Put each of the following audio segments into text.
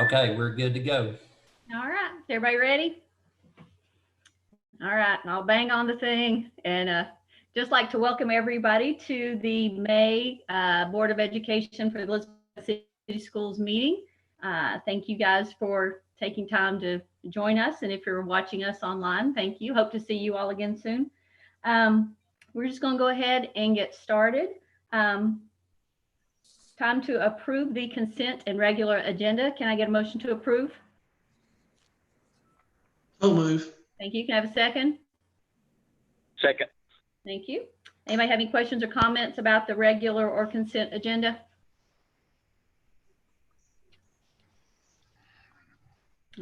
Okay, we're good to go. All right, everybody ready? All right, I'll bang on the thing and just like to welcome everybody to the May Board of Education for the Elizabeth City Schools meeting. Thank you guys for taking time to join us, and if you're watching us online, thank you. Hope to see you all again soon. We're just going to go ahead and get started. Time to approve the consent and regular agenda. Can I get a motion to approve? So move. Thank you. Can I have a second? Second. Thank you. Anybody have any questions or comments about the regular or consent agenda?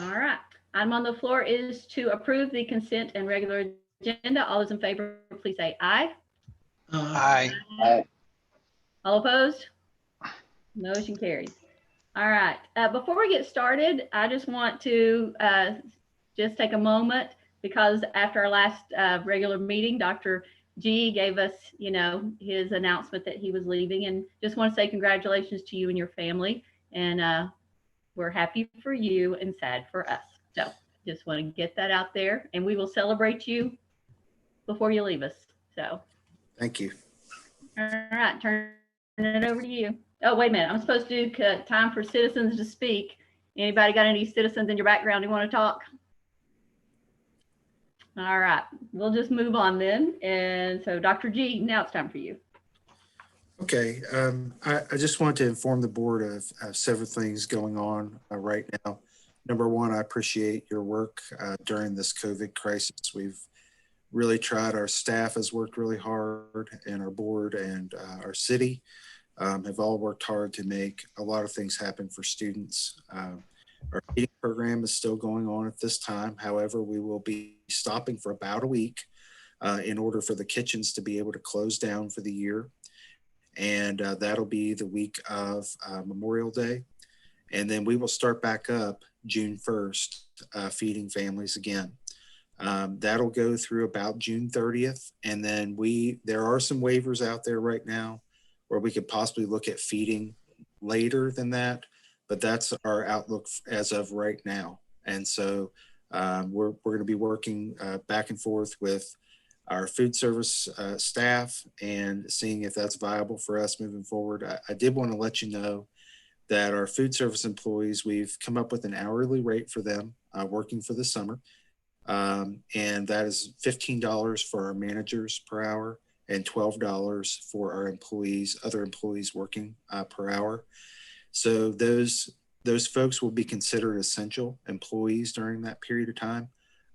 All right. Item on the floor is to approve the consent and regular agenda. All those in favor, please say aye. Aye. Aye. All opposed? Motion carries. All right. Before we get started, I just want to just take a moment because after our last regular meeting, Dr. G gave us, his announcement that he was leaving, and just want to say congratulations to you and your family. And we're happy for you and sad for us. So just want to get that out there, and we will celebrate you before you leave us. So. Thank you. All right, turn it over to you. Oh, wait a minute. I'm supposed to do time for citizens to speak. Anybody got any citizens in your background who want to talk? All right, we'll just move on then. And so Dr. G, now it's time for you. Okay, I just want to inform the board of several things going on right now. Number one, I appreciate your work during this COVID crisis. We've really tried. Our staff has worked really hard, and our board and our city have all worked hard to make a lot of things happen for students. Our feeding program is still going on at this time. However, we will be stopping for about a week in order for the kitchens to be able to close down for the year. And that'll be the week of Memorial Day. And then we will start back up June 1st, feeding families again. That'll go through about June 30th. And then there are some waivers out there right now where we could possibly look at feeding later than that, but that's our outlook as of right now. And so we're going to be working back and forth with our food service staff and seeing if that's viable for us moving forward. I did want to let you know that our food service employees, we've come up with an hourly rate for them working for the summer. And that is $15 for our managers per hour and $12 for our employees, other employees working per hour. So those folks will be considered essential employees during that period of time.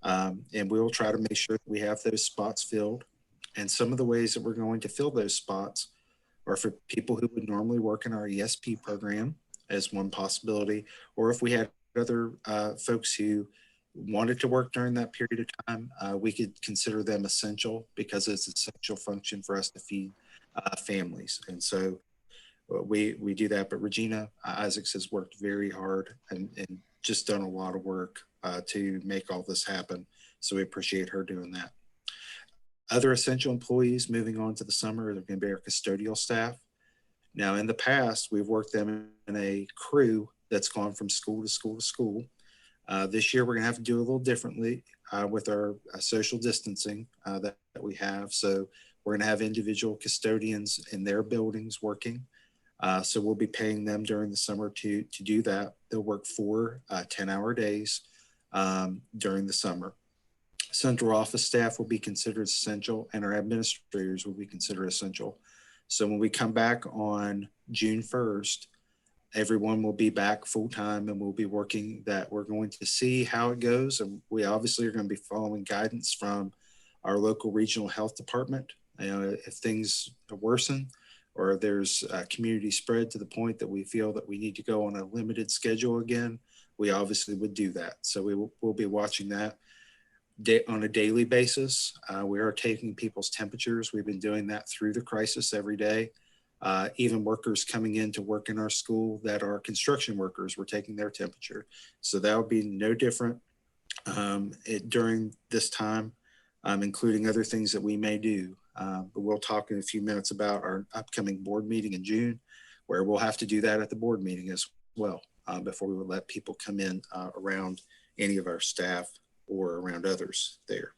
And we'll try to make sure that we have those spots filled. And some of the ways that we're going to fill those spots are for people who would normally work in our ESP program as one possibility, or if we had other folks who wanted to work during that period of time, we could consider them essential because it's an essential function for us to feed families. And so we do that. But Regina Isaacs has worked very hard and just done a lot of work to make all this happen. So we appreciate her doing that. Other essential employees moving on to the summer are going to be our custodial staff. Now, in the past, we've worked them in a crew that's gone from school to school to school. This year, we're going to have to do a little differently with our social distancing that we have. So we're going to have individual custodians in their buildings working. So we'll be paying them during the summer to do that. They'll work 4 10-hour days during the summer. Central office staff will be considered essential, and our administrators will be considered essential. So when we come back on June 1st, everyone will be back full time and we'll be working that. We're going to see how it goes. And we obviously are going to be following guidance from our local regional health department. If things worsen or there's a community spread to the point that we feel that we need to go on a limited schedule again, we obviously would do that. So we'll be watching that on a daily basis. We are taking people's temperatures. We've been doing that through the crisis every day. Even workers coming in to work in our school that are construction workers, we're taking their temperature. So that will be no different during this time, including other things that we may do. But we'll talk in a few minutes about our upcoming board meeting in June, where we'll have to do that at the board meeting as well. before we would let people come in around any of our staff or around others there.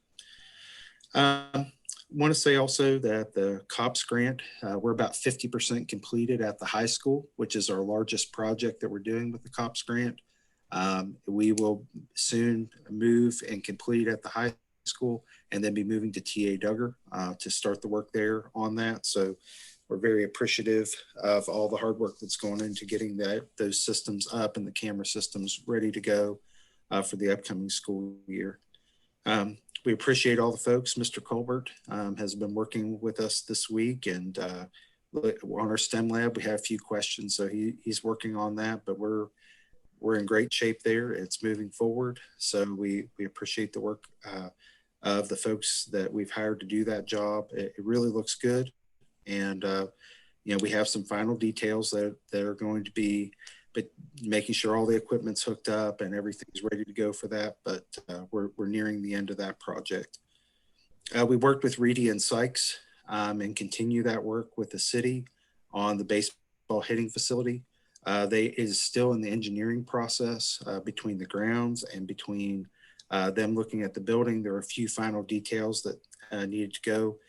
Want to say also that the COPS grant, we're about 50% completed at the high school, which is our largest project that we're doing with the COPS grant. We will soon move and complete at the high school and then be moving to TA Duggar to start the work there on that. So we're very appreciative of all the hard work that's going into getting those systems up and the camera systems ready to go for the upcoming school year. We appreciate all the folks. Mr. Colbert has been working with us this week, and on our STEM lab, we have a few questions. So he's working on that, but we're in great shape there. It's moving forward. So we appreciate the work of the folks that we've hired to do that job. It really looks good. And, we have some final details that are going to be, but making sure all the equipment's hooked up and everything's ready to go for that. But we're nearing the end of that project. We worked with Reedy and Sykes and continue that work with the city on the baseball hitting facility. It is still in the engineering process between the grounds and between them looking at the building. There are a few final details that needed to go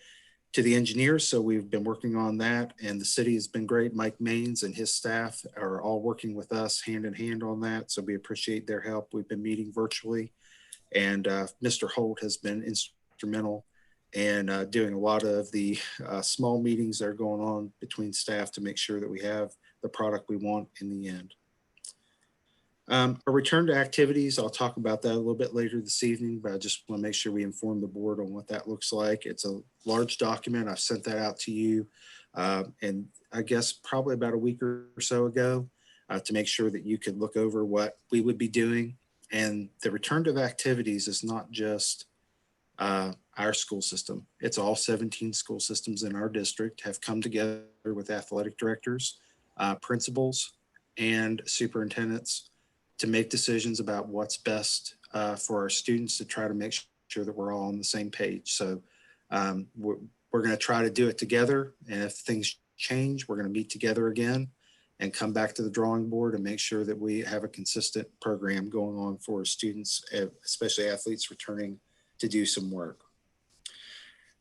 to the engineers. So we've been working on that, and the city has been great. Mike Maines and his staff are all working with us hand in hand on that. So we appreciate their help. We've been meeting virtually, and Mr. Holt has been instrumental in doing a lot of the small meetings that are going on between staff to make sure that we have the product we want in the end. A return to activities, I'll talk about that a little bit later this evening, but I just want to make sure we inform the board on what that looks like. It's a large document. I've sent that out to you, and I guess probably about a week or so ago to make sure that you could look over what we would be doing. And the return to activities is not just our school system. It's all 17 school systems in our district have come together with athletic directors, principals, and superintendents to make decisions about what's best for our students to try to make sure that we're all on the same page. So we're going to try to do it together. And if things change, we're going to meet together again and come back to the drawing board and make sure that we have a consistent program going on for students, especially athletes returning to do some work.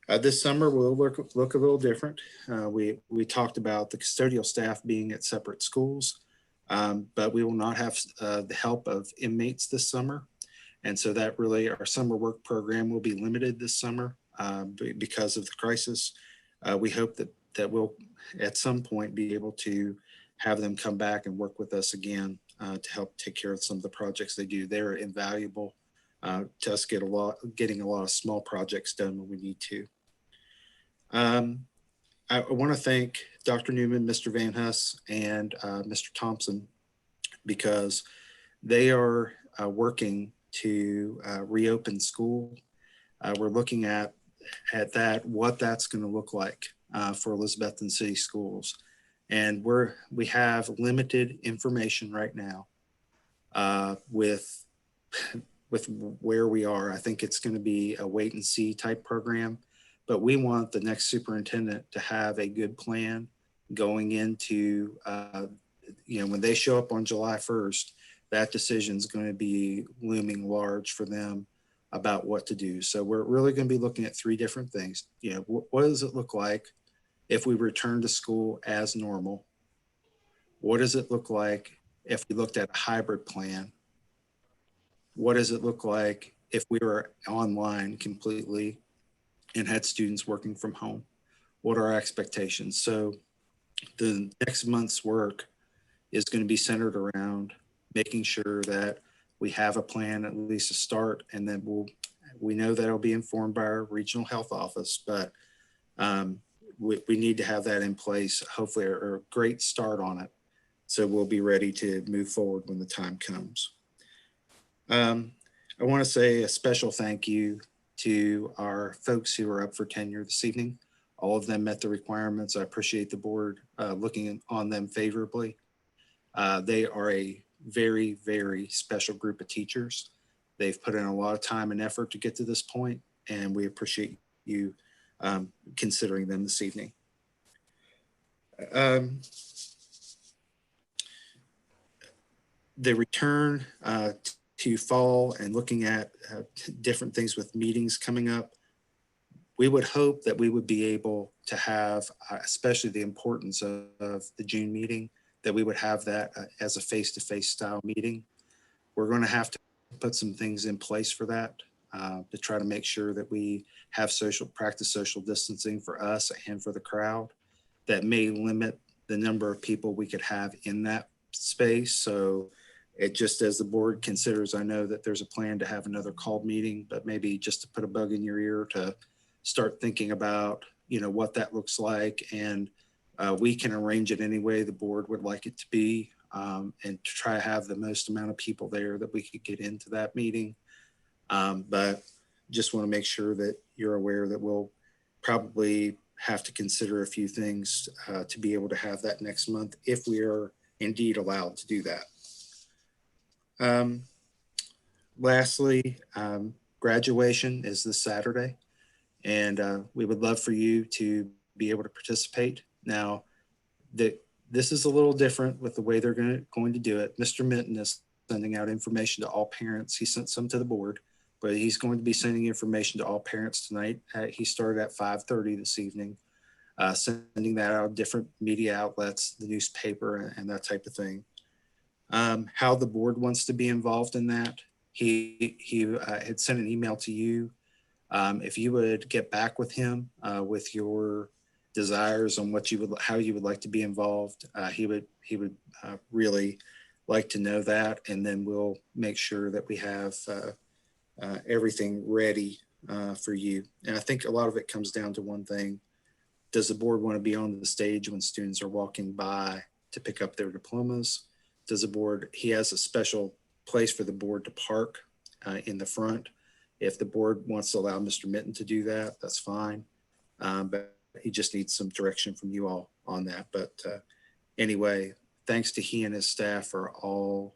This summer will look a little different. We talked about the custodial staff being at separate schools. But we will not have the help of inmates this summer. And so that really, our summer work program will be limited this summer because of the crisis. We hope that we'll at some point be able to have them come back and work with us again to help take care of some of the projects they do. They're invaluable to us getting a lot of small projects done when we need to. I want to thank Dr. Newman, Mr. Van Huss, and Mr. Thompson, because they are working to reopen school. We're looking at that, what that's going to look like for Elizabethton City Schools. And we have limited information right now with where we are. I think it's going to be a wait and see type program. But we want the next superintendent to have a good plan going into, when they show up on July 1st, that decision is going to be looming large for them about what to do. So we're really going to be looking at three different things. What does it look like if we return to school as normal? What does it look like if we looked at a hybrid plan? What does it look like if we were online completely and had students working from home? What are our expectations? So the next month's work is going to be centered around making sure that we have a plan, at least to start, and then we know that it'll be informed by our regional health office, but we need to have that in place, hopefully, or a great start on it. So we'll be ready to move forward when the time comes. I want to say a special thank you to our folks who are up for tenure this evening. All of them met the requirements. I appreciate the board looking on them favorably. They are a very, very special group of teachers. They've put in a lot of time and effort to get to this point, and we appreciate you considering them this evening. the return to fall and looking at different things with meetings coming up, we would hope that we would be able to have, especially the importance of the June meeting, that we would have that as a face-to-face style meeting. We're going to have to put some things in place for that to try to make sure that we have practice social distancing for us and for the crowd. That may limit the number of people we could have in that space. So it just, as the board considers, I know that there's a plan to have another called meeting, but maybe just to put a bug in your ear to start thinking about, what that looks like. And we can arrange it any way the board would like it to be, and to try to have the most amount of people there that we could get into that meeting. But just want to make sure that you're aware that we'll probably have to consider a few things to be able to have that next month, if we are indeed allowed to do that. Lastly, graduation is this Saturday, and we would love for you to be able to participate. Now, this is a little different with the way they're going to do it. Mr. Minton is sending out information to all parents. He sent some to the board, but he's going to be sending information to all parents tonight. He started at 5:30 this evening, sending that out different media outlets, the newspaper, and that type of thing. How the board wants to be involved in that, he had sent an email to you. If you would get back with him with your desires on how you would like to be involved, he would really like to know that, and then we'll make sure that we have everything ready for you. And I think a lot of it comes down to one thing: does the board want to be on the stage when students are walking by to pick up their diplomas? Does the board? He has a special place for the board to park in the front. If the board wants to allow Mr. Minton to do that, that's fine. But he just needs some direction from you all on that. But anyway, thanks to he and his staff for all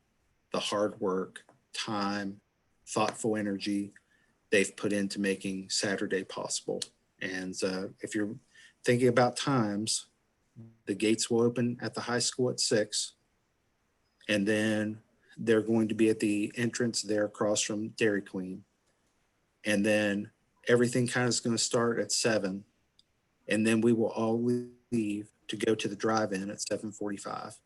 the hard work, time, thoughtful energy they've put into making Saturday possible. And if you're thinking about times, the gates will open at the high school at 6. And then they're going to be at the entrance there across from Dairy Queen. And then everything kind of is going to start at 7. And then we will all leave to go to the drive-in at 7:45.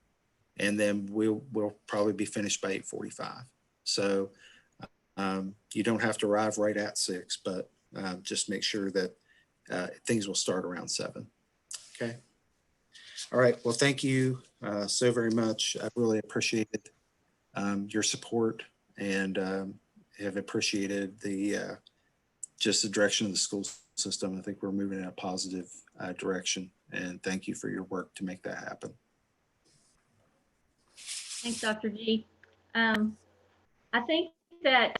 And then we'll probably be finished by 8:45. So you don't have to arrive right at 6, but just make sure that things will start around 7. Okay. All right. Well, thank you so very much. I really appreciated your support, and have appreciated just the direction of the school system. I think we're moving in a positive direction, and thank you for your work to make that happen. Thanks, Dr. G. I think that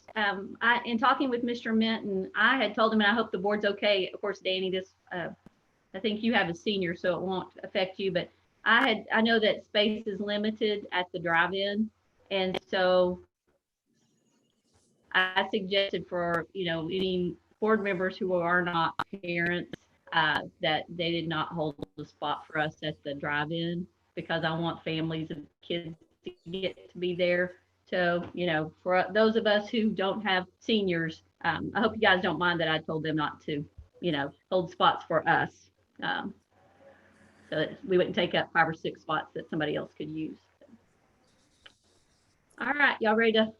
in talking with Mr. Minton, I had told him, and I hope the board's okay. Of course, Danny, I think you have a senior, so it won't affect you, but I know that space is limited at the drive-in. And so I suggested for, any board members who are not parents, that they did not hold a spot for us at the drive-in, because I want families and kids to get to be there. So, for those of us who don't have seniors, I hope you guys don't mind that I told them not to, hold spots for us. So that we wouldn't take up 5 or 6 spots that somebody else could use. All right, y'all ready to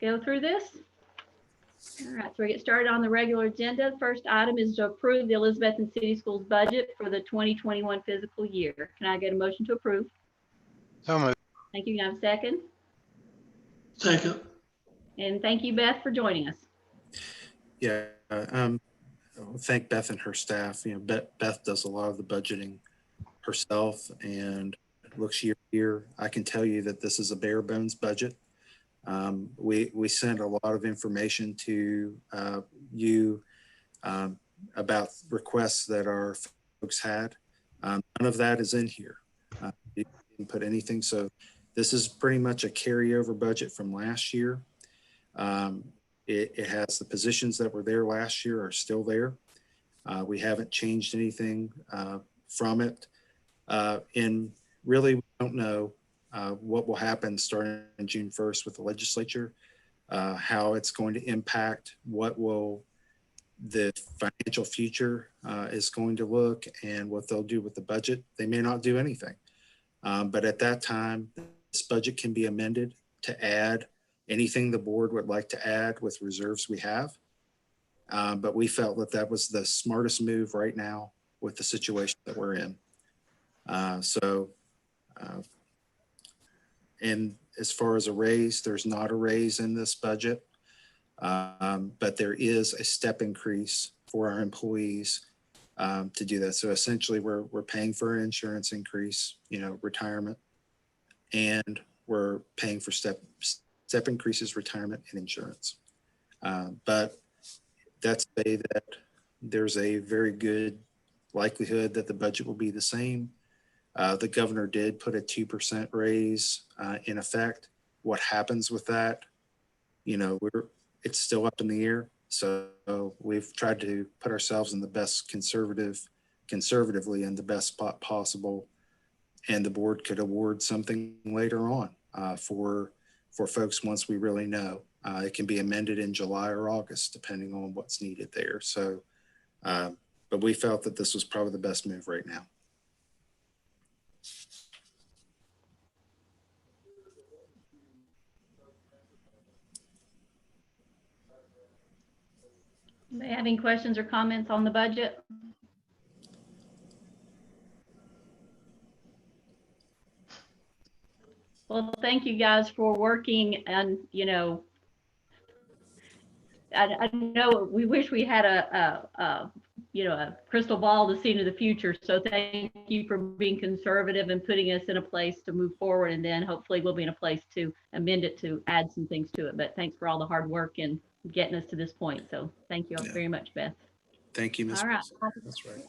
go through this? All right, so we get started on the regular agenda. First item is to approve the Elizabethton City Schools budget for the 2021 fiscal year. Can I get a motion to approve? So moved. Thank you. Can I have a second? Second. And thank you, Beth, for joining us. Yeah. Thank Beth and her staff. Beth does a lot of the budgeting herself and looks year to year. I can tell you that this is a bare bones budget. We sent a lot of information to you about requests that our folks had. None of that is in here. You didn't put anything. So this is pretty much a carryover budget from last year. It has the positions that were there last year are still there. We haven't changed anything from it. And really, we don't know what will happen starting June 1st with the legislature, how it's going to impact, what will the financial future is going to look, and what they'll do with the budget. They may not do anything. But at that time, this budget can be amended to add anything the board would like to add with reserves we have. But we felt that that was the smartest move right now with the situation that we're in. And as far as a raise, there's not a raise in this budget, but there is a step increase for our employees to do that. So essentially, we're paying for an insurance increase, retirement, and we're paying for step increases, retirement, and insurance. But that's to say that there's a very good likelihood that the budget will be the same. The governor did put a 2% raise in effect. What happens with that? It's still up in the air. So we've tried to put ourselves in the best conservatively in the best spot possible. And the board could award something later on for folks once we really know. It can be amended in July or August, depending on what's needed there. So, but we felt that this was probably the best move right now. Do you have any questions or comments on the budget? Well, thank you guys for working, and I know we wish we had a crystal ball to see into the future. So thank you for being conservative and putting us in a place to move forward, and then hopefully we'll be in a place to amend it to add some things to it. But thanks for all the hard work and getting us to this point. So thank you all very much, Beth. Thank you, Ms. All right. Wilson. That's right.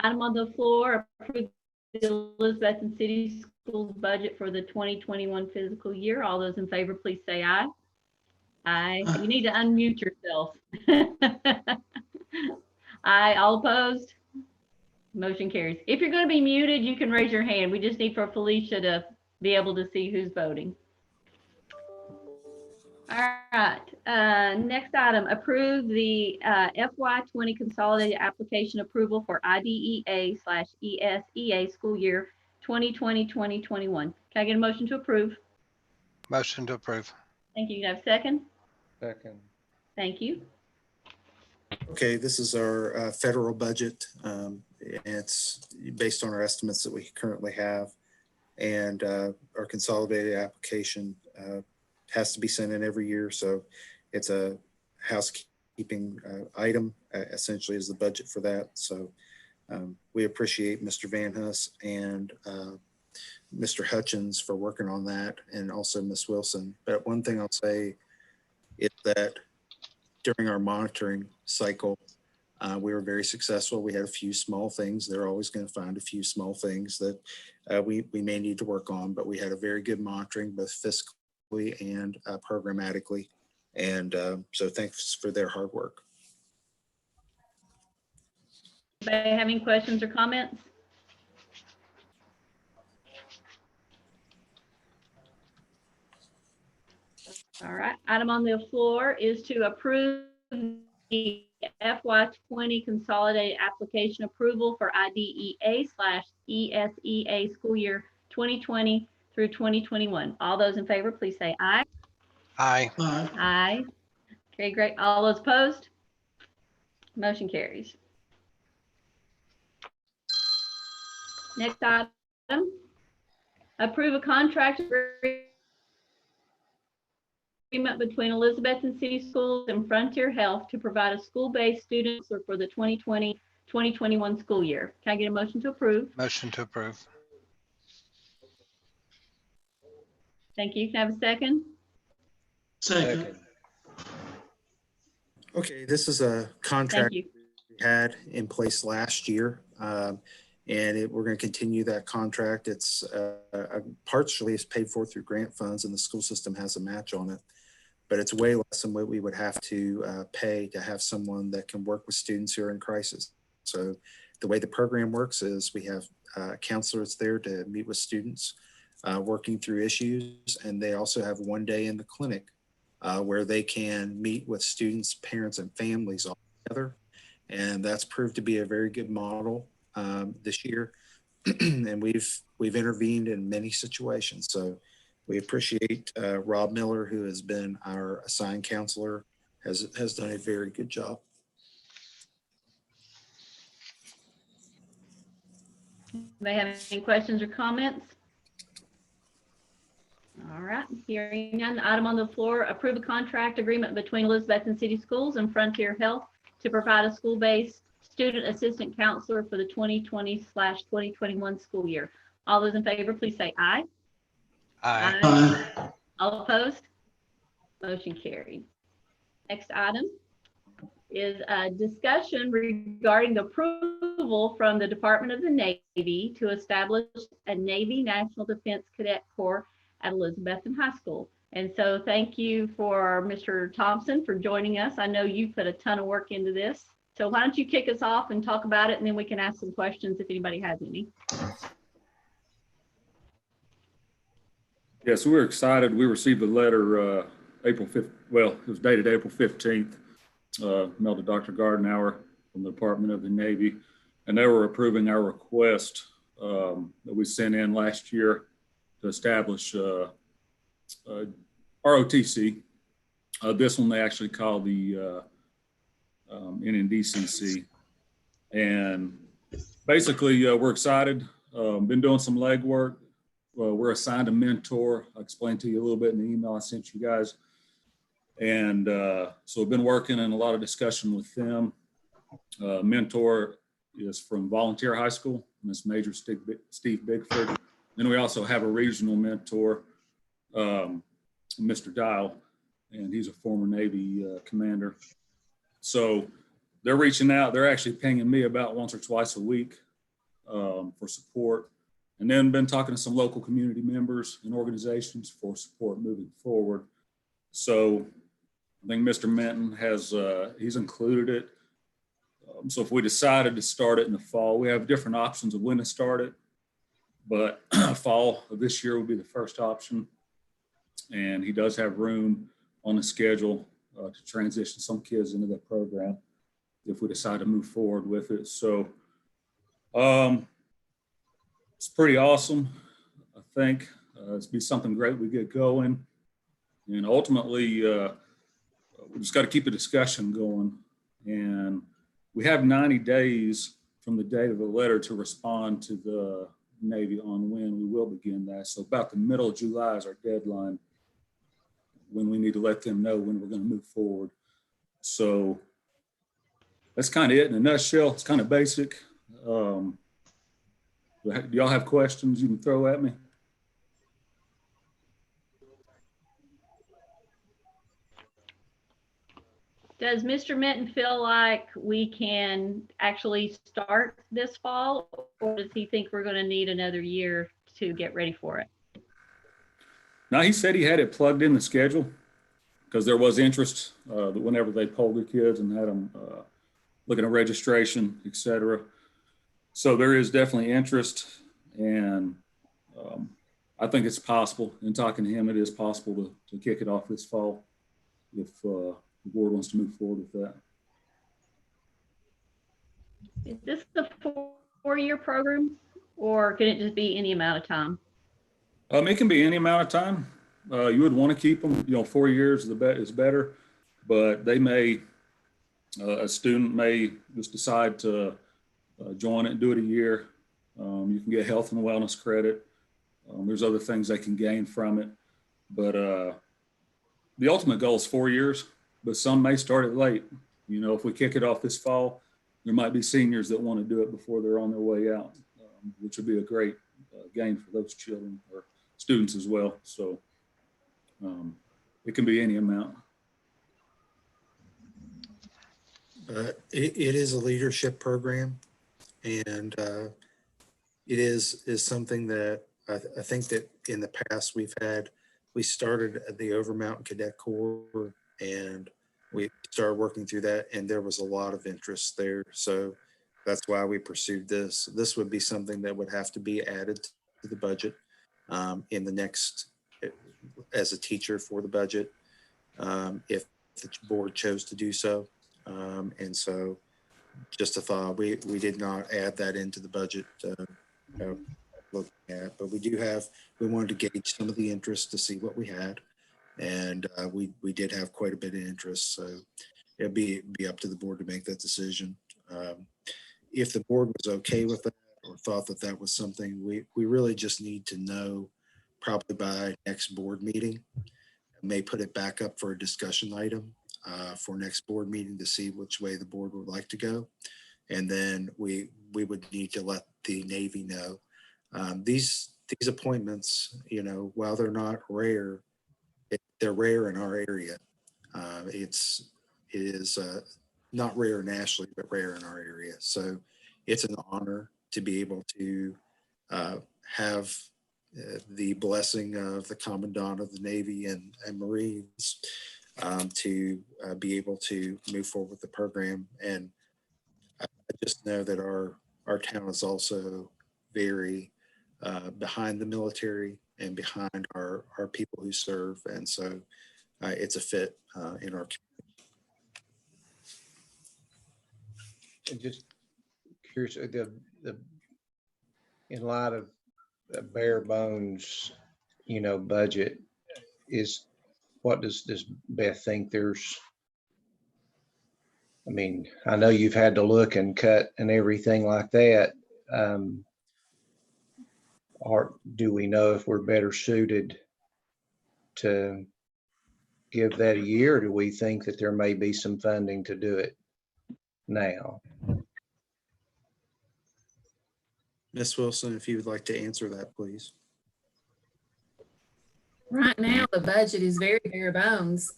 Item on the floor, approve the Elizabethton City Schools budget for the 2021 fiscal year. All those in favor, please say aye. Aye. You need to unmute yourself. Aye. All opposed? Motion carries. If you're going to be muted, you can raise your hand. We just need for Felicia to be able to see who's voting. All right. Next item, approve the FY20 consolidated application approval for IDEA/ESEA school year 2020-2021. Can I get a motion to approve? Motion to approve. Thank you. Can I have a second? Second. Thank you. Okay, this is our federal budget. It's based on our estimates that we currently have, and our consolidated application has to be sent in every year. So it's a housekeeping item, essentially is the budget for that. So we appreciate Mr. Van Huss and Mr. Hutchins for working on that, and also Ms. Wilson. But one thing I'll say is that during our monitoring cycle, we were very successful. We had a few small things. They're always going to find a few small things that we may need to work on, but we had a very good monitoring, both fiscally and programmatically. And so thanks for their hard work. Anybody have any questions or comments? All right, item on the floor is to approve the FY20 consolidated application approval for IDEA/ESEA school year 2020 through 2021. All those in favor, please say aye. Aye. Aye. Aye. Okay, great. All those opposed? Motion carries. Next item, approve a contract agreement between Elizabethton City Schools and Frontier Health to provide a school-based student for the 2020-2021 school year. Can I get a motion to approve? Motion to approve. Thank you. Can I have a second? Second. Okay, this is a Thank contract you. we had in place last year. And we're going to continue that contract. It's partially is paid for through grant funds, and the school system has a match on it, but it's way less than what we would have to pay to have someone that can work with students who are in crisis. So the way the program works is we have counselors there to meet with students working through issues. And they also have one day in the clinic where they can meet with students, parents, and families all together. And that's proved to be a very good model this year. And we've intervened in many situations. So we appreciate Rob Miller, who has been our assigned counselor, has done a very good job. Anybody have any questions or comments? All right, hearing none. The item on the floor, approve a contract agreement between Elizabethton City Schools and Frontier Health to provide a school-based student assistant counselor for the 2020/2021 school year. All those in favor, please say aye. Aye. Aye. All opposed? Motion carried. Next item is a discussion regarding the approval from the Department of the Navy to establish a Navy National Defense Cadet Corps at Elizabethton High School. And so thank you for Mr. Thompson for joining us. I know you put a ton of work into this. So why don't you kick us off and talk about it, and then we can ask some questions if anybody has any. Yes, we're excited. We received a letter April 5th. Well, it was dated April 15th, mailed to Dr. Gardenauer from the Department of the Navy, and they were approving our request that we sent in last year to establish ROTC. This one they actually call the NNDCC. And basically, we're excited. Been doing some legwork. We're assigned a mentor. I explained to you a little bit in the email I sent you guys. And so I've been working in a lot of discussion with them. Mentor is from Volunteer High School, Miss Major Steve Bigford. Then we also have a regional mentor, Mr. Dial, and he's a former Navy commander. So they're reaching out. They're actually pinging me about once or twice a week for support. And then been talking to some local community members and organizations for support moving forward. So I think Mr. Minton has, he's included it. So if we decided to start it in the fall, we have different options of when to start it, but fall of this year would be the first option. And he does have room on the schedule to transition some kids into that program if we decide to move forward with it. So it's pretty awesome. I think it's be something great we get going. And ultimately, we just got to keep the discussion going. And we have 90 days from the date of the letter to respond to the Navy on when we will begin that. So about the middle of July is our deadline when we need to let them know when we're going to move forward. So that's kind of it in a nutshell. It's kind of basic. Do y'all have questions you can throw at me? Does Mr. Minton feel like we can actually start this fall, or does he think we're going to need another year to get ready for it? Now, he said he had it plugged in the schedule because there was interest whenever they polled the kids and had them looking at registration, et cetera. So there is definitely interest, and I think it's possible. In talking to him, it is possible to kick it off this fall if the board wants to move forward with that. Is this a four-year program, or can it just be any amount of time? It can be any amount of time. You would want to keep them, 4 years is better, but they may, a student may just decide to join it and do it a year. You can get health and wellness credit. There's other things they can gain from it, but the ultimate goal is 4 years, but some may start it late. If we kick it off this fall, there might be seniors that want to do it before they're on their way out, which would be a great gain for those children or students as well. So it can be any amount. It is a leadership program, and it is something that I think that in the past we started at the Overmountain Cadet Corps, and we started working through that, and there was a lot of interest there. So that's why we pursued this. This would be something that would have to be added to the budget. in the next, as a teacher for the budget, if the board chose to do so. And so just a thought, we did not add that into the budget looking at, but we wanted to gauge some of the interest to see what we had. And we did have quite a bit of interest. So it'd be up to the board to make that decision. If the board was okay with that or thought that that was something, we really just need to know probably by next board meeting. I may put it back up for a discussion item for next board meeting to see which way the board would like to go. And then we would need to let the Navy know. These appointments, you know, while they're not rare, they're rare in our area. It is not rare nationally, but rare in our area. So it's an honor to be able to have the blessing of the Commandant of the Navy and Marines to be able to move forward with the program. And I just know that our town is also very behind the military and behind our people who serve. And so it's a fit in our community. And just curious, in light of a bare bones, you know, budget, what does Beth think there's, I mean, I know you've had to look and cut and everything like that. Or do we know if we're better suited to give that a year? Or do we think that there may be some funding to do it now? Ms. Wilson, if you would like to answer that, please. Right now, the budget is very bare bones.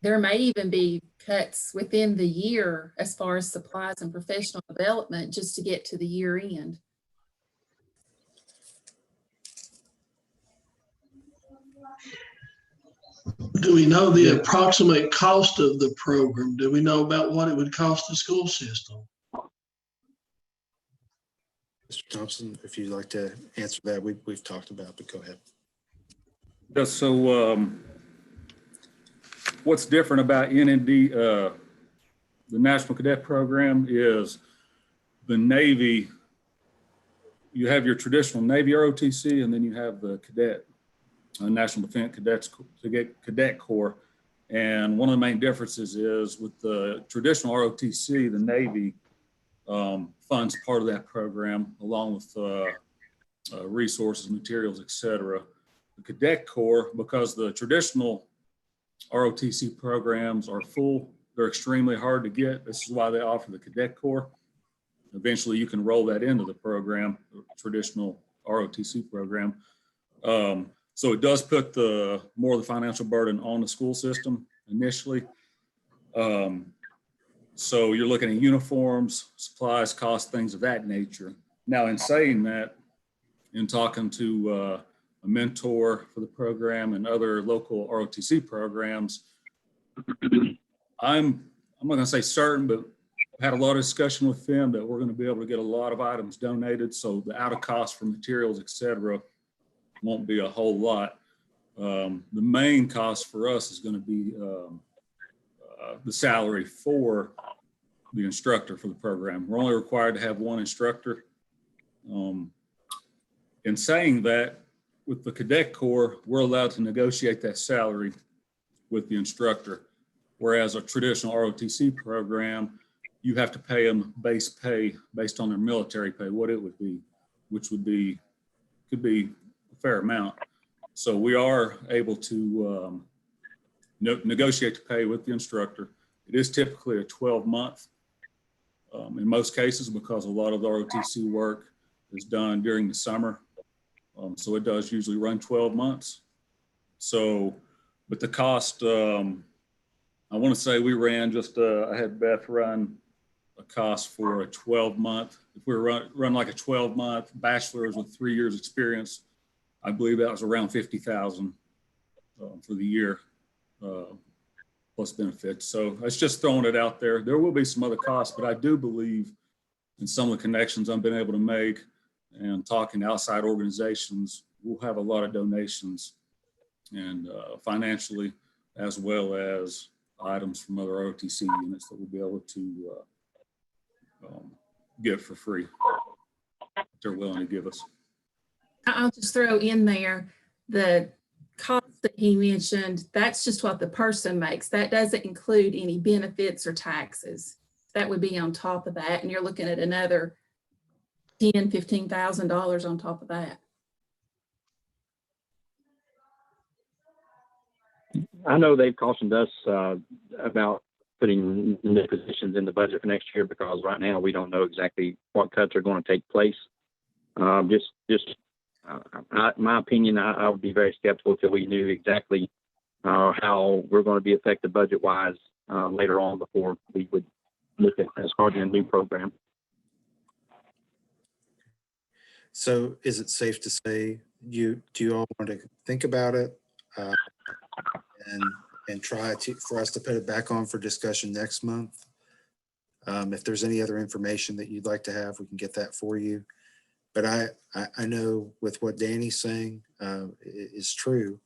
There may even be cuts within the year as far as supplies and professional development just to get to the year end. Do we know the approximate cost of the program? Do we know about what it would cost the school system? Mr. Thompson, if you'd like to answer that, we've talked about, but go ahead. Yeah, so what's different about NND, the National Cadet Program, is the Navy, you have your traditional Navy ROTC, and then you have the Cadet, National Defense Cadet Corps. And one of the main differences is with the traditional ROTC, the Navy funds part of that program along with resources, materials, et cetera. The Cadet Corps, because the traditional ROTC programs are full, they're extremely hard to get. This is why they offer the Cadet Corps. Eventually you can roll that into the program, the traditional ROTC program. So it does put more of the financial burden on the school system initially. So you're looking at uniforms, supplies, costs, things of that nature. Now, in saying that, in talking to a mentor for the program and other local ROTC programs, I'm not going to say certain, but I've had a lot of discussion with them that we're going to be able to get a lot of items donated. So the out of cost for materials, et cetera, won't be a whole lot. The main cost for us is going to be the salary for the instructor for the program. We're only required to have one instructor. In saying that, with the Cadet Corps, we're allowed to negotiate that salary with the instructor, whereas a traditional ROTC program, you have to pay them base pay based on their military pay, what it would be, which could be a fair amount. So we are able to negotiate the pay with the instructor. It is typically a 12-month in most cases, because a lot of the ROTC work is done during the summer. So it does usually run 12 months. So, but the cost, I want to say we ran just, I had Beth run a cost for a 12-month. If we run like a 12-month bachelor's with 3 years experience, I believe that was around $50,000 for the year, plus benefits. So it's just throwing it out there. There will be some other costs, but I do believe in some of the connections I've been able to make and talking to outside organizations, we'll have a lot of donations and financially, as well as items from other OTC units that we'll be able to get for free. They're willing to give us. I'll just throw in there the cost that he mentioned. That's just what the person makes. That doesn't include any benefits or taxes. That would be on top of that. And you're looking at another $15,000 on top of that. I know they've cautioned us about putting new positions in the budget for next year because right now we don't know exactly what cuts are going to take place. My opinion, I would be very skeptical until we knew exactly how we're going to be affected budget-wise later on before we would look at starting a new program. So is it safe to say do you all want to think about it and try for us to put it back on for discussion next month? If there's any other information that you'd like to have, we can get that for you. But I know with what Danny's saying is true.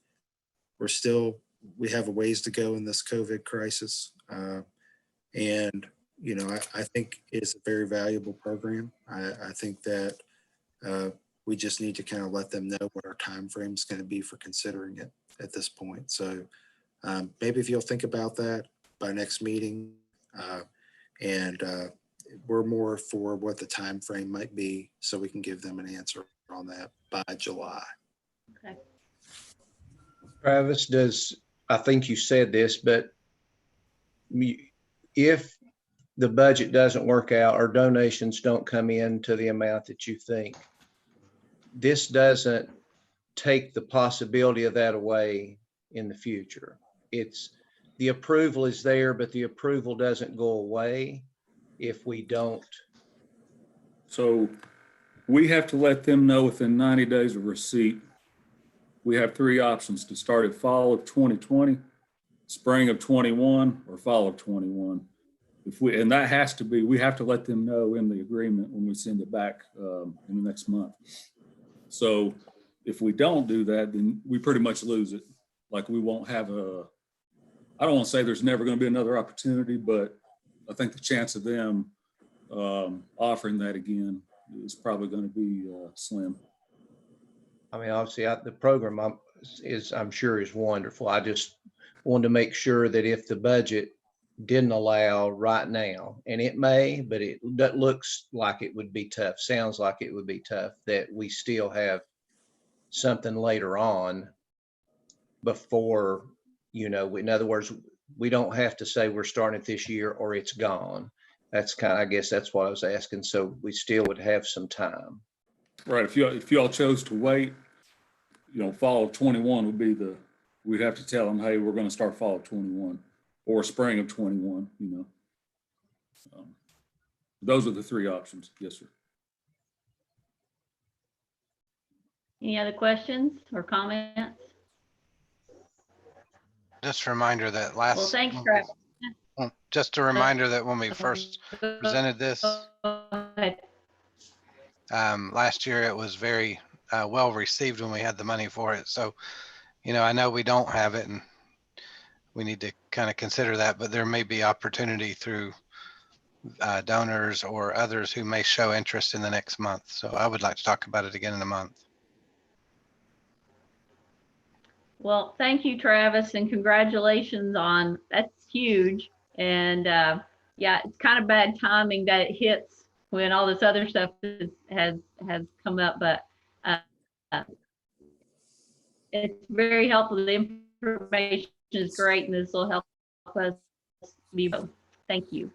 We have a ways to go in this COVID crisis. And, you know, I think it's a very valuable program. I think that we just need to kind of let them know what our time frame is going to be for considering it at this point. So maybe if you'll think about that by next meeting, and we're more for what the time frame might be, so we can give them an answer on that by July. Okay. Travis, I think you said this, but if the budget doesn't work out or donations don't come in to the amount that you think, this doesn't take the possibility of that away in the future. The approval is there, but the approval doesn't go away if we don't. So we have to let them know within 90 days of receipt. We have three options: to start at fall of 2020, spring of 21, or fall of 21. And that has to be, we have to let them know in the agreement when we send it back in the next month. So if we don't do that, then we pretty much lose it. Like we won't have I don't want to say there's never going to be another opportunity, but I think the chance of them offering that again is probably going to be slim. I mean, obviously the program I'm sure is wonderful. I just wanted to make sure that if the budget didn't allow right now, and it may, but that looks like it would be tough, sounds like it would be tough, that we still have something later on before, you know, in other words, we don't have to say we're starting it this year or it's gone. That's I guess that's what I was asking. So we still would have some time. Right. If y'all chose to wait, you know, fall of 21 would be we'd have to tell them, hey, we're going to start fall of 21 or spring of 21, you know. Those are the three options. Yes, sir. Any other questions or comments? Just a reminder that Well, thanks, Travis. just a reminder that when we first presented this Go ahead. last year, it was very well received when we had the money for it. So, you know, I know we don't have it and we need to kind of consider that, but there may be opportunity through donors or others who may show interest in the next month. So I would like to talk about it again in a month. Well, thank you, Travis, and congratulations on, that's huge. And yeah, it's kind of bad timing that it hits when all this other stuff has come up, but it's very helpful. The information is great, and this will help us be both. Thank you.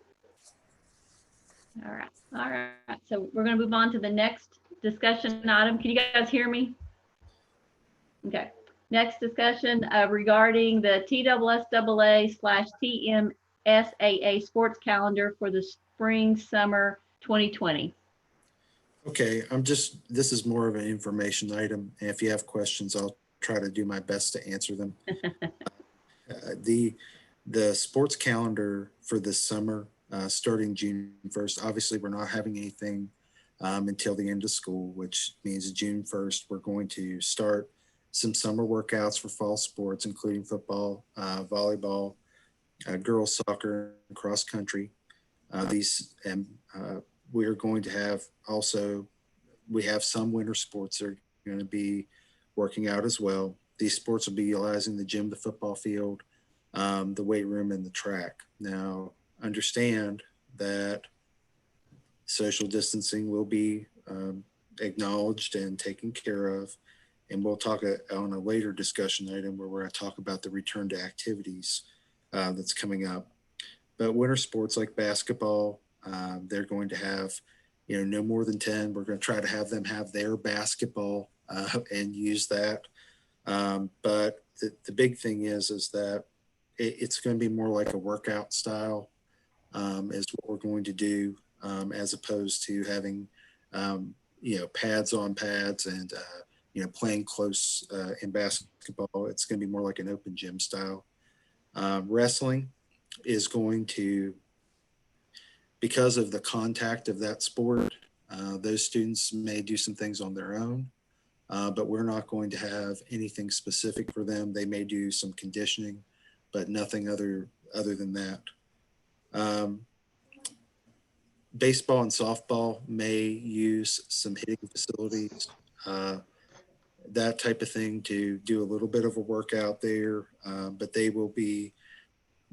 All right. So we're going to move on to the next discussion item. Can you guys hear me? Okay. Next discussion regarding the TSSAA/TMSAA sports calendar for the spring summer 2020. Okay, this is more of an information item. And if you have questions, I'll try to do my best to answer them. The sports calendar for this summer, starting June 1st, obviously we're not having anything until the end of school, which means June 1st, we're going to start some summer workouts for fall sports, including football, volleyball, girls soccer, and cross country. We are going to have also, we have some winter sports that are going to be working out as well. These sports will be utilizing the gym, the football field, the weight room, and the track. Now, understand that social distancing will be acknowledged and taken care of. And we'll talk on a later discussion item where we're going to talk about the return to activities that's coming up. But winter sports like basketball, they're going to have, no more than 10. We're going to try to have them have their basketball and use that. But the big thing is that it's going to be more like a workout style is what we're going to do, as opposed to having, pads on pads and, playing close in basketball. It's going to be more like an open gym style. Wrestling is going to, because of the contact of that sport, those students may do some things on their own, but we're not going to have anything specific for them. They may do some conditioning, but nothing other than that. Baseball and softball may use some hitting facilities, that type of thing, to do a little bit of a workout there, but they will be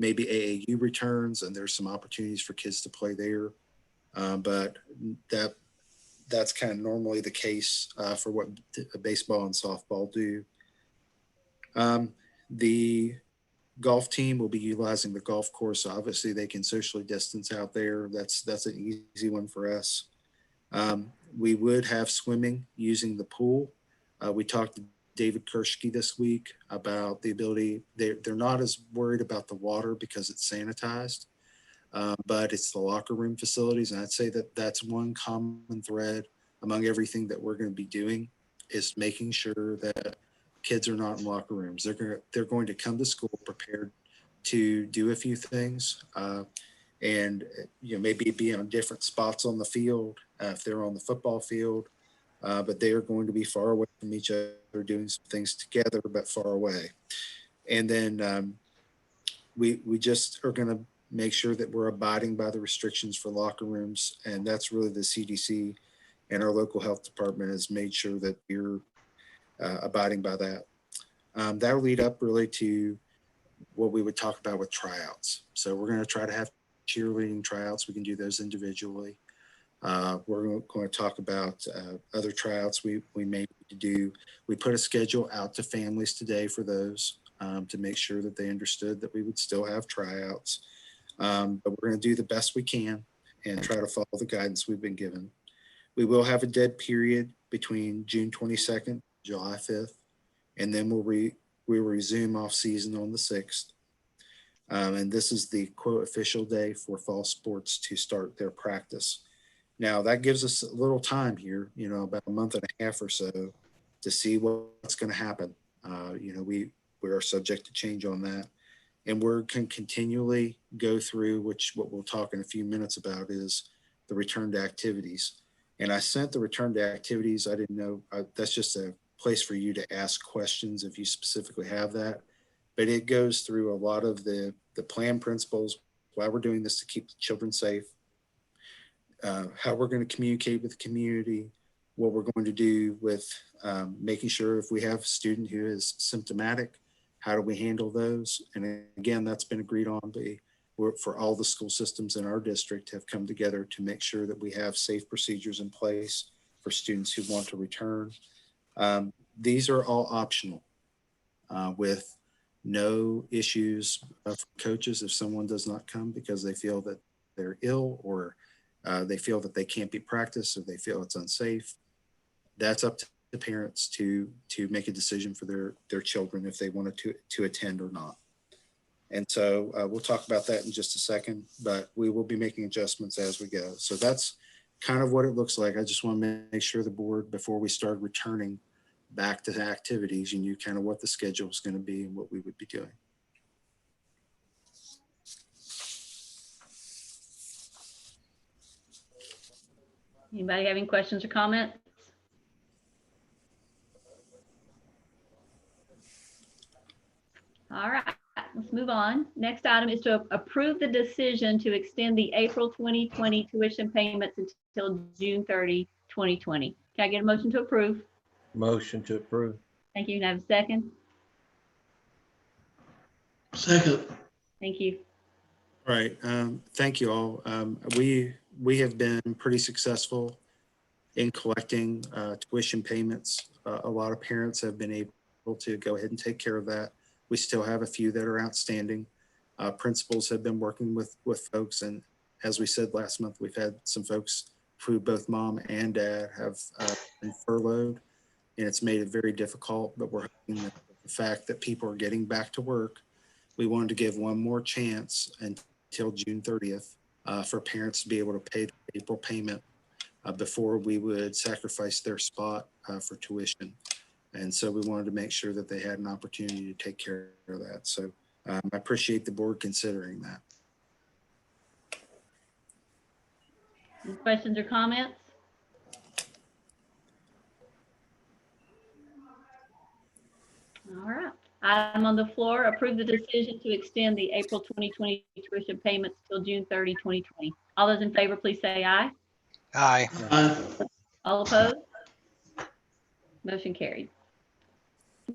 maybe AAU returns, and there's some opportunities for kids to play there. But that's kind of normally the case for what baseball and softball do. The golf team will be utilizing the golf course. Obviously, they can socially distance out there. That's an easy one for us. We would have swimming using the pool. We talked to David Kershke this week about the ability. They're not as worried about the water because it's sanitized, but it's the locker room facilities. And I'd say that that's one common thread among everything that we're going to be doing, is making sure that kids are not in locker rooms. They're going to come to school prepared to do a few things, and maybe be on different spots on the field if they're on the football field, but they are going to be far away from each other, doing some things together but far away. And then we just are going to make sure that we're abiding by the restrictions for locker rooms, and that's really the CDC and our local health department has made sure that we're abiding by that. That'll lead up really to what we would talk about with tryouts. So we're going to try to have cheerleading tryouts. We can do those individually. We're going to talk about other tryouts we may need to do. We put a schedule out to families today for those to make sure that they understood that we would still have tryouts. But we're going to do the best we can and try to follow the guidance we've been given. We will have a dead period between June 22nd and July 5th, and then we'll resume off season on the 6th. And this is the quote official day for fall sports to start their practice. Now that gives us a little time here, about a month and a half or so, to see what's going to happen. We are subject to change on that, and we're can continually go through, which what we'll talk in a few minutes about is the return to activities. And I sent the return to activities. I didn't know that's just a place for you to ask questions if you specifically have that. But it goes through a lot of the plan principles, why we're doing this to keep the children safe, how we're going to communicate with the community, what we're going to do with making sure if we have a student who is symptomatic, how do we handle those? And again, that's been agreed on for all the school systems in our district have come together to make sure that we have safe procedures in place for students who want to return. These are all optional with no issues for coaches if someone does not come because they feel that they're ill or they feel that they can't be practiced or they feel it's unsafe. That's up to the parents to make a decision for their children if they wanted to attend or not. And so we'll talk about that in just a second, but we will be making adjustments as we go. So that's kind of what it looks like. I just want to make sure the board, before we start returning back to activities, you knew kind of what the schedule is going to be and what we would be doing. Anybody have any questions or comments? All right, let's move on. Next item is to approve the decision to extend the April 2020 tuition payments until June 30, 2020. Can I get a motion to approve? Motion to approve. Thank you. Can I have a second? Second. Thank you. All right. Thank you all. We have been pretty successful in collecting tuition payments. A lot of parents have been able to go ahead and take care of that. We still have a few that are outstanding. Principals have been working with folks, and as we said last month, we've had some folks who both mom and dad have been furloughed, and it's made it very difficult. But we're hoping that the fact that people are getting back to work, we wanted to give one more chance until June 30th for parents to be able to pay the April payment before we would sacrifice their spot for tuition. And so we wanted to make sure that they had an opportunity to take care of that. So I appreciate the board considering that. Any questions or comments? All right. Item on the floor, approve the decision to extend the April 2020 tuition payments till June 30, 2020. All those in favor, please say aye. Aye. All opposed? Motion carried.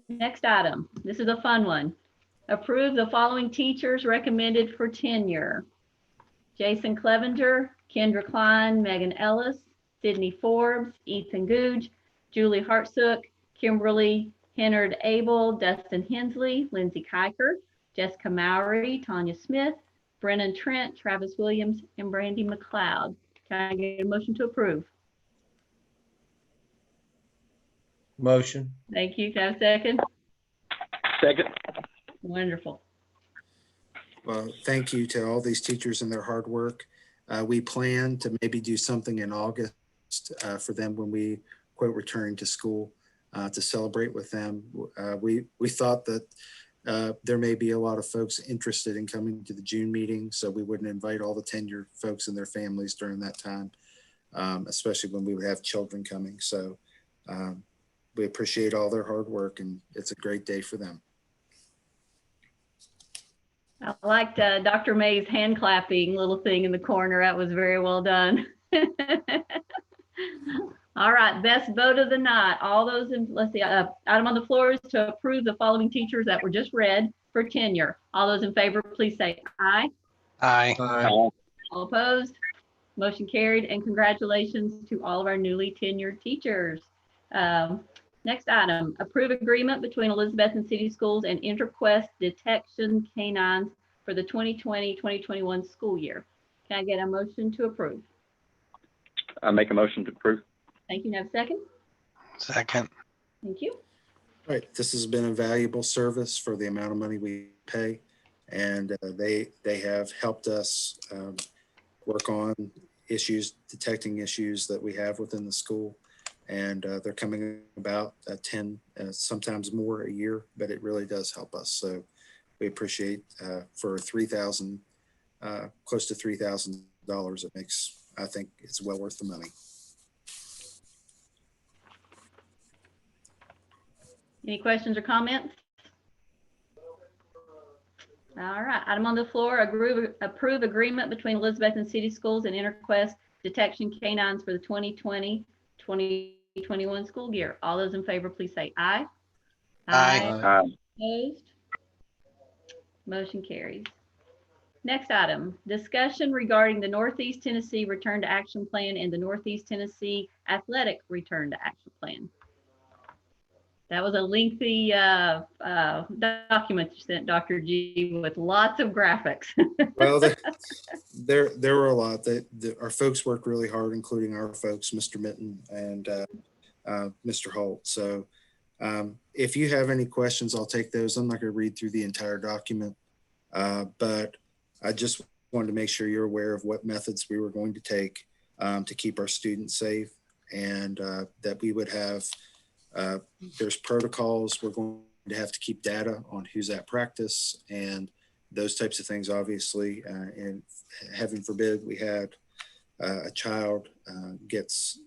Next item, this is a fun one. Approve the following teachers recommended for tenure: Jason Clevenger, Kendra Klein, Megan Ellis, Sydney Forbes, Ethan Googe, Julie Hartsook, Kimberly Hennard Abel, Dustin Hensley, Lindsay Kiker, Jessica Mowry, Tanya Smith, Brennan Trent, Travis Williams, and Brandy McLeod. Can I get a motion to approve? Motion. Thank you. Can I have a second? Second. Wonderful. Well, thank you to all these teachers and their hard work. We plan to maybe do something in August for them when we quote return to school to celebrate with them. We thought that there may be a lot of folks interested in coming to the June meeting, so we wouldn't invite all the tenured folks and their families during that time, especially when we would have children coming. So we appreciate all their hard work, and it's a great day for them. I liked Dr. May's hand clapping little thing in the corner. That was very well done. All right, best vote of the night. All those in, let's see, item on the floor is to approve the following teachers that were just read for tenure. All those in favor, please say aye. Aye. Aye. All opposed? Motion carried, and congratulations to all of our newly tenured teachers. Next item, approve agreement between Elizabethton City Schools and InterQuest Detection Canines for the 2020-2021 school year. Can I get a motion to approve? I make a motion to approve. Thank you. Can I have a second? Second. Thank you. All right, this has been a valuable service for the amount of money we pay, and they have helped us work on issues, detecting issues that we have within the school. And they're coming about 10, sometimes more a year, but it really does help us. So we appreciate for $3,000, close to $3,000. It makes, I think it's well worth the money. Any questions or comments? All right, item on the floor, approve agreement between Elizabethton City Schools and InterQuest Detection Canines for the 2020-2021 school year. All those in favor, please say aye. Aye. Opposed? Motion carries. Next item, discussion regarding the Northeast Tennessee Return to Action Plan and the Northeast Tennessee Athletic Return to Action Plan. That was a lengthy document you sent, Dr. G, with lots of graphics. Well, there were a lot. Our folks worked really hard, including our folks, Mr. Mitten and Mr. Holt. So if you have any questions, I'll take those. I'm not going to read through the entire document, but I just wanted to make sure you're aware of what methods we were going to take to keep our students safe, and that we would have there's protocols. We're going to have to keep data on who's at practice and those types of things, obviously. And heaven forbid we had a child gets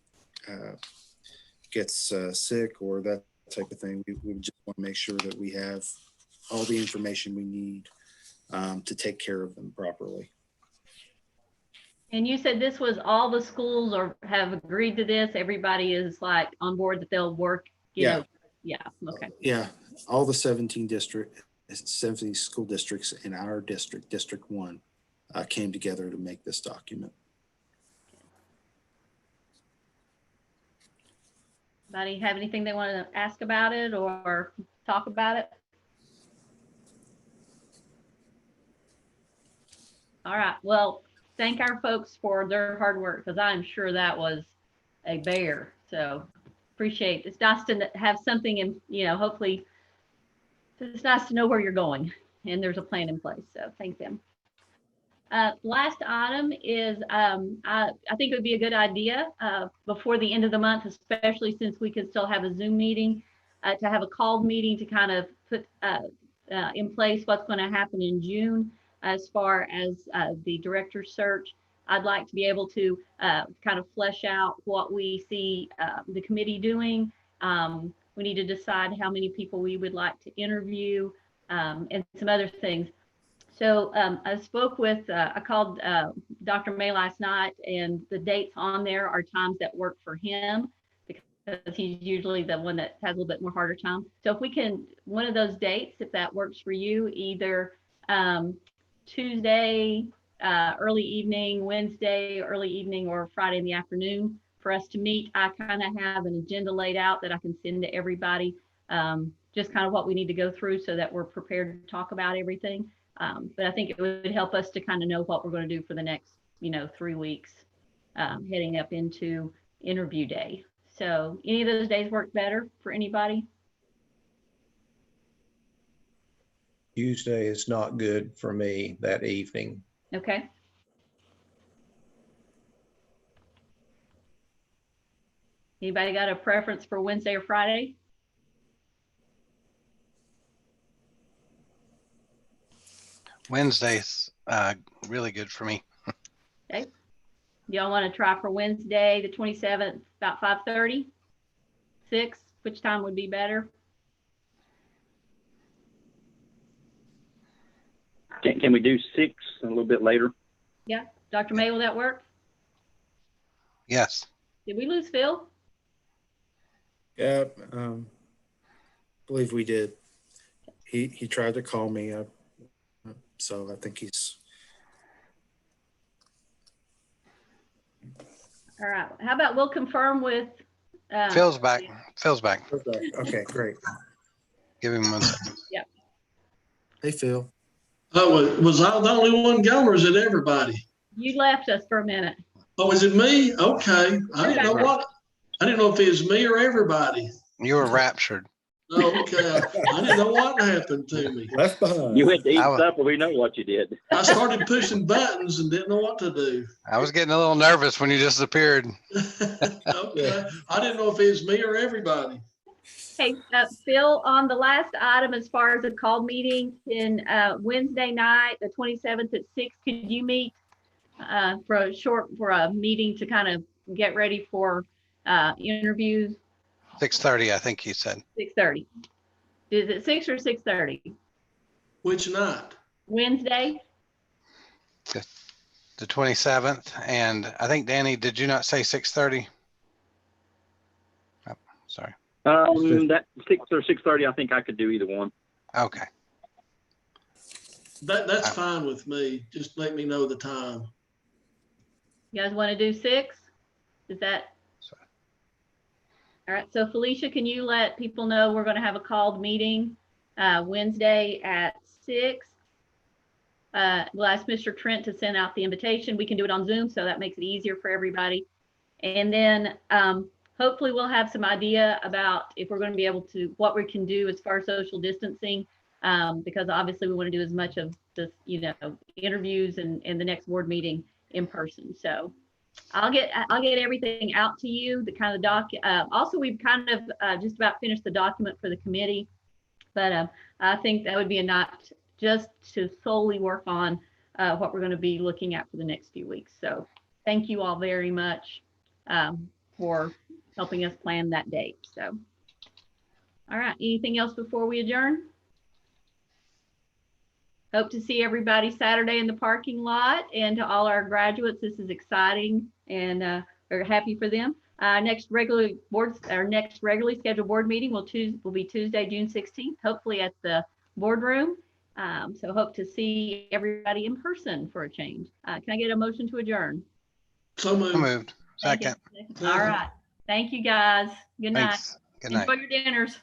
sick or that type of thing, we just want to make sure that we have all the information we need to take care of them properly. And you said this was all the schools or have agreed to this? Everybody is like on board that they'll work, you know? Yeah, okay. Yeah, all the 17 school districts in our district, District 1, came together to make this document. Anybody have anything they want to ask about it or talk about it? All right, well, thank our folks for their hard work because I'm sure that was a bear. So appreciate it. It's nice to have something in, you know, hopefully it's nice to know where you're going and there's a plan in place. So thank them. Last item is I think it would be a good idea before the end of the month, especially since we could still have a Zoom meeting, to have a called meeting to kind of put in place what's going to happen in June as far as the director's search. I'd like to be able to kind of flesh out what we see the committee doing. We need to decide how many people we would like to interview and some other things. So I spoke with, I called Dr. May last night, and the dates on there are times that work for him because he's usually the one that has a little bit more harder time. So if we can, one of those dates, if that works for you, either Tuesday, early evening, Wednesday, early evening, or Friday in the afternoon for us to meet. I kind of have an agenda laid out that I can send to everybody, just kind of what we need to go through so that we're prepared to talk about everything. But I think it would help us to kind of know what we're going to do for the next, 3 weeks, heading up into interview day. So any of those days work better for anybody? Tuesday is not good for me that evening. Okay. Anybody got a preference for Wednesday or Friday? Wednesday's really good for me. Okay. Y'all want to try for Wednesday, the 27th, about 5:30? 6? Which time would be better? Can we do 6 a little bit later? Yeah. Dr. May, will that work? Yes. Did we lose Phil? Yeah, believe we did. He tried to call me, so I think he's. All right. How about we'll confirm with Phil's back. Phil's back. Okay, great. Give him 1 second. Hey, Phil. Oh, was I the only one gone or is it everybody? You left us for a minute. Oh, is it me? Okay. I didn't know if it was me or everybody. You were raptured. Oh, okay. I didn't know what happened to me. Left behind. You went to eat I was- supper. We know what you did. I started pushing buttons and didn't know what to do. I was getting a little nervous when you disappeared. Okay. I didn't know if it was me or everybody. Hey, Phil, on the last item, as far as the called meeting in Wednesday night, the 27th at 6, could you meet for a meeting to kind of get ready for interviews? 6:30, I think he said. 6:30. Is it 6 or 6:30? Which night? Wednesday? The 27th. And I think, Danny, did you not say 6:30? Oh, sorry. That 6 or 6:30, I think I could do either one. Okay. That's fine with me. Just let me know the time. You guys want to do 6? Is that? Sorry. All right. So Felicia, can you let people know we're going to have a called meeting Wednesday at 6? We'll ask Mr. Trent to send out the invitation. We can do it on Zoom, so that makes it easier for everybody. And then hopefully we'll have some idea about if we're going to be able to, what we can do as far as social distancing, because obviously we want to do as much of this, interviews and the next board meeting in person. So I'll get everything out to you, the kind of also we've kind of just about finished the document for the committee, but I think that would be a not just to solely work on what we're going to be looking at for the next few weeks. So thank you all very much for helping us plan that date. So, all right, anything else before we adjourn? Hope to see everybody Saturday in the parking lot, and to all our graduates, this is exciting, and we're happy for them. Our next regularly scheduled board meeting will be Tuesday, June 16th, hopefully at the boardroom. So hope to see everybody in person for a change. Can I get a motion to adjourn? So moved. Moved. Second. All right. Thank you, guys. Good night. Thanks. Good night. Enjoy your dinners.